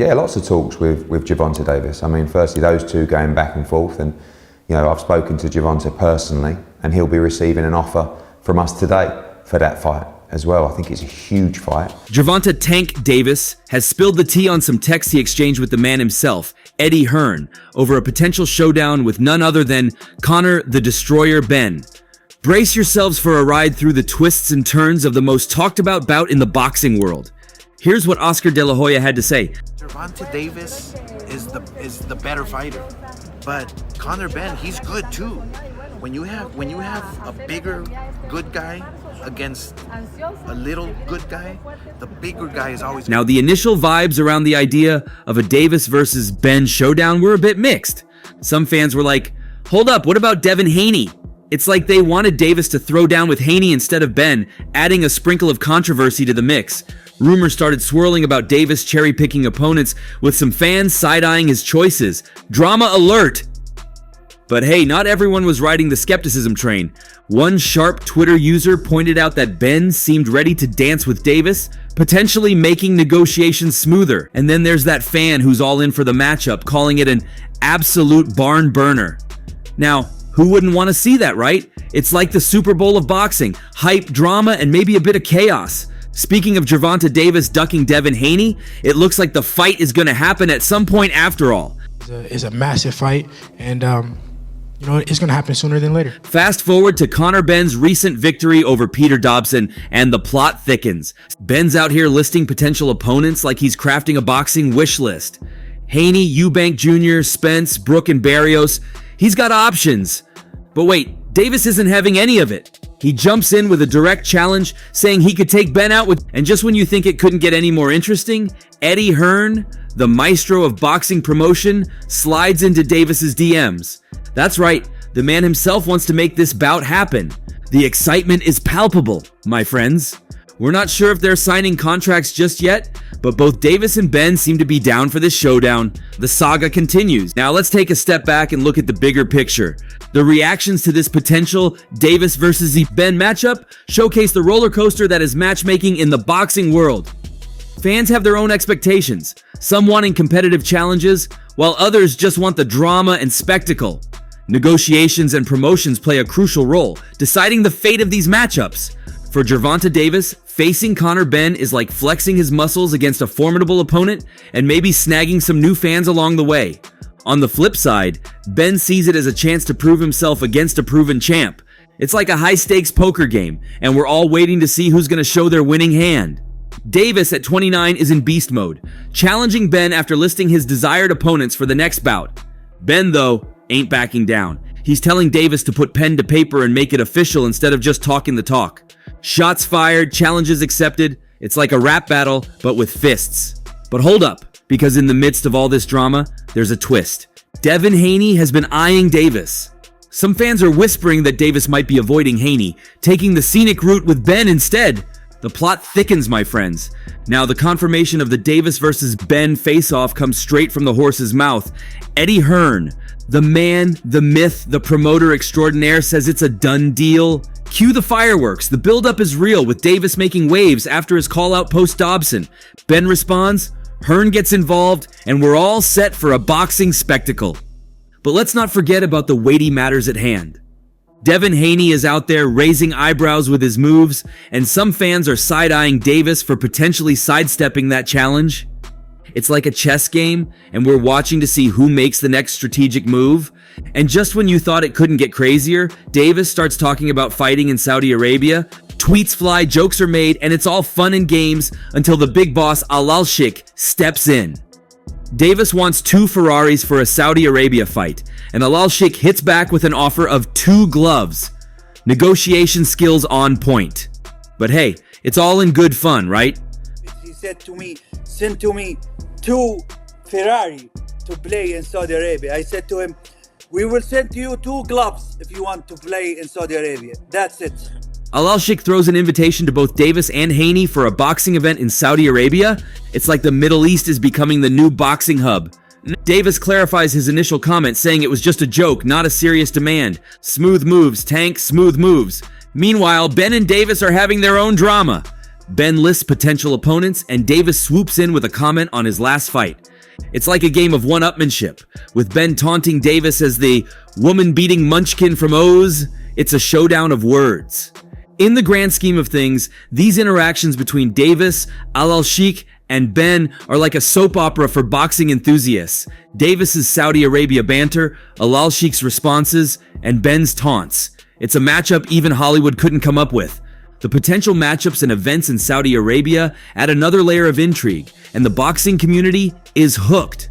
Yeah, lots of talks with Gervonta Davis. I mean, firstly, those two going back and forth, and I've spoken to Gervonta personally, and he'll be receiving an offer from us today for that fight as well. I think it's a huge fight. Gervonta Tank Davis has spilled the tea on some texts he exchanged with the man himself, Eddie Hearn, over a potential showdown with none other than Conor the Destroyer Benn. Brace yourselves for a ride through the twists and turns of the most talked about bout in the boxing world. Here's what Oscar De La Hoya had to say. Gervonta Davis is the better fighter, but Conor Benn, he's good too. When you have a bigger good guy against a little good guy, the bigger guy is always. Now, the initial vibes around the idea of a Davis versus Benn showdown were a bit mixed. Some fans were like, hold up, what about Devin Haney? It's like they wanted Davis to throw down with Haney instead of Benn, adding a sprinkle of controversy to the mix. Rumors started swirling about Davis cherry-picking opponents, with some fans side-eyeing his choices. Drama alert! But hey, not everyone was riding the skepticism train. One sharp Twitter user pointed out that Benn seemed ready to dance with Davis, potentially making negotiations smoother. And then there's that fan who's all in for the matchup, calling it an absolute barn burner. Now, who wouldn't want to see that, right? It's like the Super Bowl of boxing. Hype, drama, and maybe a bit of chaos. Speaking of Gervonta Davis ducking Devin Haney, it looks like the fight is going to happen at some point after all. It's a massive fight, and it's going to happen sooner than later. Fast forward to Conor Benn's recent victory over Peter Dobson, and the plot thickens. Benn's out here listing potential opponents like he's crafting a boxing wish list. Haney, Eubank Jr., Spence, Brook, and Barrios. He's got options. But wait, Davis isn't having any of it. He jumps in with a direct challenge, saying he could take Benn out with... And just when you think it couldn't get any more interesting, Eddie Hearn, the maestro of boxing promotion, slides into Davis's DMs. That's right, the man himself wants to make this bout happen. The excitement is palpable, my friends. We're not sure if they're signing contracts just yet, but both Davis and Benn seem to be down for this showdown. The saga continues. Now let's take a step back and look at the bigger picture. The reactions to this potential Davis versus Benn matchup showcase the roller coaster that is matchmaking in the boxing world. Fans have their own expectations, some wanting competitive challenges, while others just want the drama and spectacle. Negotiations and promotions play a crucial role, deciding the fate of these matchups. For Gervonta Davis, facing Conor Benn is like flexing his muscles against a formidable opponent and maybe snagging some new fans along the way. On the flip side, Benn sees it as a chance to prove himself against a proven champ. It's like a high-stakes poker game, and we're all waiting to see who's going to show their winning hand. Davis at 29 is in beast mode, challenging Benn after listing his desired opponents for the next bout. Benn, though, ain't backing down. He's telling Davis to put pen to paper and make it official instead of just talking the talk. Shots fired, challenges accepted. It's like a rap battle, but with fists. But hold up, because in the midst of all this drama, there's a twist. Devin Haney has been eyeing Davis. Some fans are whispering that Davis might be avoiding Haney, taking the scenic route with Benn instead. The plot thickens, my friends. Now, the confirmation of the Davis versus Benn face-off comes straight from the horse's mouth. Eddie Hearn, the man, the myth, the promoter extraordinaire, says it's a done deal. Cue the fireworks. The build-up is real, with Davis making waves after his call-out post-Dobson. Benn responds, Hearn gets involved, and we're all set for a boxing spectacle. But let's not forget about the weighty matters at hand. Devin Haney is out there raising eyebrows with his moves, and some fans are side-eyeing Davis for potentially sidestepping that challenge. It's like a chess game, and we're watching to see who makes the next strategic move. And just when you thought it couldn't get crazier, Davis starts talking about fighting in Saudi Arabia. Tweets fly, jokes are made, and it's all fun and games until the big boss Al Sheikh steps in. Davis wants 2 Ferraris for a Saudi Arabia fight, and Al Sheikh hits back with an offer of 2 gloves. Negotiation skills on point. But hey, it's all in good fun, right? He said to me, send to me 2 Ferrari to play in Saudi Arabia. I said to him, we will send you 2 gloves if you want to play in Saudi Arabia. That's it. Al Sheikh throws an invitation to both Davis and Haney for a boxing event in Saudi Arabia. It's like the Middle East is becoming the new boxing hub. Davis clarifies his initial comment, saying it was just a joke, not a serious demand. Smooth moves, Tank, smooth moves. Meanwhile, Benn and Davis are having their own drama. Benn lists potential opponents, and Davis swoops in with a comment on his last fight. It's like a game of one-upmanship, with Ben taunting Davis as the woman-beating munchkin from Oz. It's a showdown of words. In the grand scheme of things, these interactions between Davis, Al-Sheikh, and Ben are like a soap opera for boxing enthusiasts. Davis's Saudi Arabia banter, Al-Sheikh's responses, and Ben's taunts. It's a matchup even Hollywood couldn't come up with. The potential matchups and events in Saudi Arabia add another layer of intrigue, and the boxing community is hooked.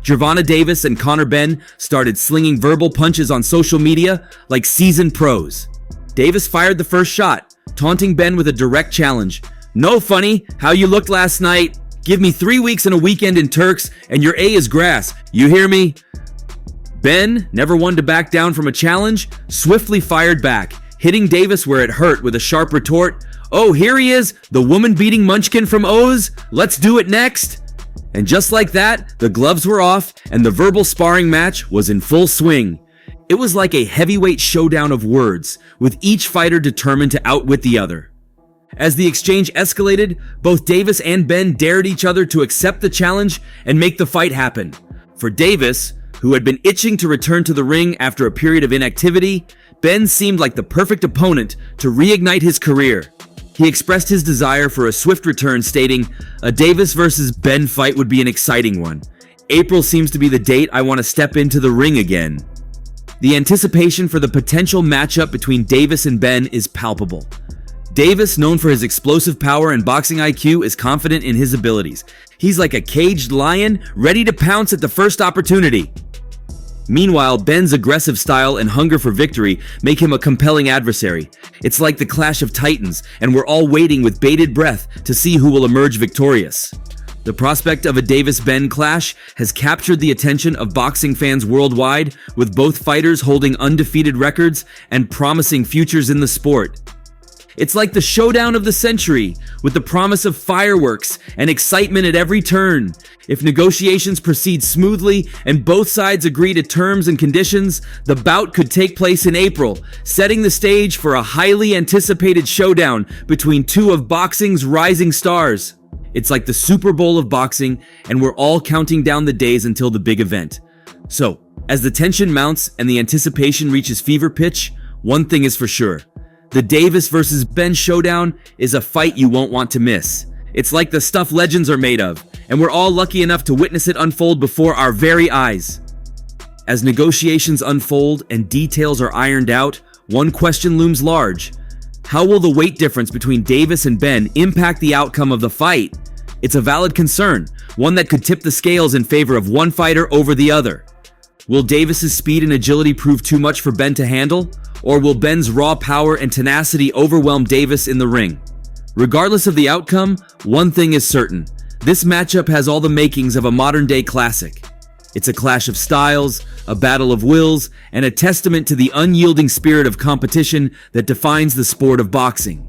Gervonta Davis and Conor Benn started slinging verbal punches on social media like seasoned pros. Davis fired the first shot, taunting Ben with a direct challenge. "No funny, how you looked last night. Give me 3 weeks and a weekend in Turks, and your A is grass. You hear me?" Ben, never one to back down from a challenge, swiftly fired back, hitting Davis where it hurt with a sharp retort. "Oh, here he is, the woman-beating munchkin from Oz. Let's do it next." And just like that, the gloves were off, and the verbal sparring match was in full swing. It was like a heavyweight showdown of words, with each fighter determined to outwit the other. As the exchange escalated, both Davis and Ben dared each other to accept the challenge and make the fight happen. For Davis, who had been itching to return to the ring after a period of inactivity, Ben seemed like the perfect opponent to reignite his career. He expressed his desire for a swift return, stating, "A Davis versus Ben fight would be an exciting one. April seems to be the date I want to step into the ring again." The anticipation for the potential matchup between Davis and Ben is palpable. Davis, known for his explosive power and boxing IQ, is confident in his abilities. He's like a caged lion, ready to pounce at the first opportunity. Meanwhile, Ben's aggressive style and hunger for victory make him a compelling adversary. It's like the clash of titans, and we're all waiting with bated breath to see who will emerge victorious. The prospect of a Davis-Ben clash has captured the attention of boxing fans worldwide, with both fighters holding undefeated records and promising futures in the sport. It's like the showdown of the century, with the promise of fireworks and excitement at every turn. If negotiations proceed smoothly and both sides agree to terms and conditions, the bout could take place in April, setting the stage for a highly anticipated showdown between two of boxing's rising stars. It's like the Super Bowl of boxing, and we're all counting down the days until the big event. So, as the tension mounts and the anticipation reaches fever pitch, one thing is for sure. The Davis versus Ben showdown is a fight you won't want to miss. It's like the stuff legends are made of, and we're all lucky enough to witness it unfold before our very eyes. As negotiations unfold and details are ironed out, one question looms large. How will the weight difference between Davis and Ben impact the outcome of the fight? It's a valid concern, one that could tip the scales in favor of one fighter over the other. Will Davis's speed and agility prove too much for Ben to handle? Or will Ben's raw power and tenacity overwhelm Davis in the ring? Regardless of the outcome, one thing is certain. This matchup has all the makings of a modern-day classic. It's a clash of styles, a battle of wills, and a testament to the unyielding spirit of competition that defines the sport of boxing.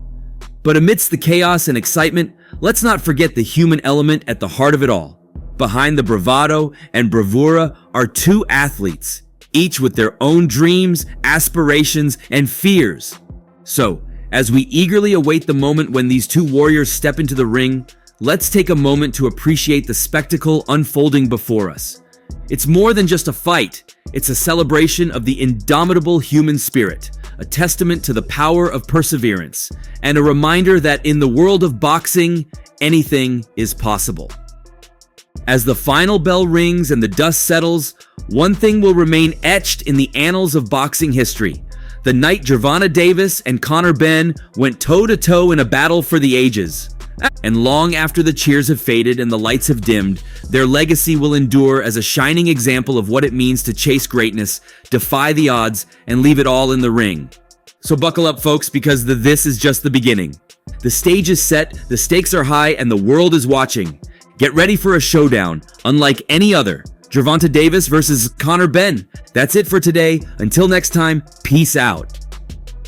But amidst the chaos and excitement, let's not forget the human element at the heart of it all. Behind the bravado and bravura are two athletes, each with their own dreams, aspirations, and fears. So, as we eagerly await the moment when these two warriors step into the ring, let's take a moment to appreciate the spectacle unfolding before us. It's more than just a fight. It's a celebration of the indomitable human spirit, a testament to the power of perseverance, and a reminder that in the world of boxing, anything is possible. As the final bell rings and the dust settles, one thing will remain etched in the annals of boxing history. The night Gervonta Davis and Conor Benn went toe-to-toe in a battle for the ages. And long after the cheers have faded and the lights have dimmed, their legacy will endure as a shining example of what it means to chase greatness, defy the odds, and leave it all in the ring. So buckle up, folks, because this is just the beginning. The stage is set, the stakes are high, and the world is watching. Get ready for a showdown, unlike any other. Gervonta Davis versus Conor Benn. That's it for today. Until next time, peace out.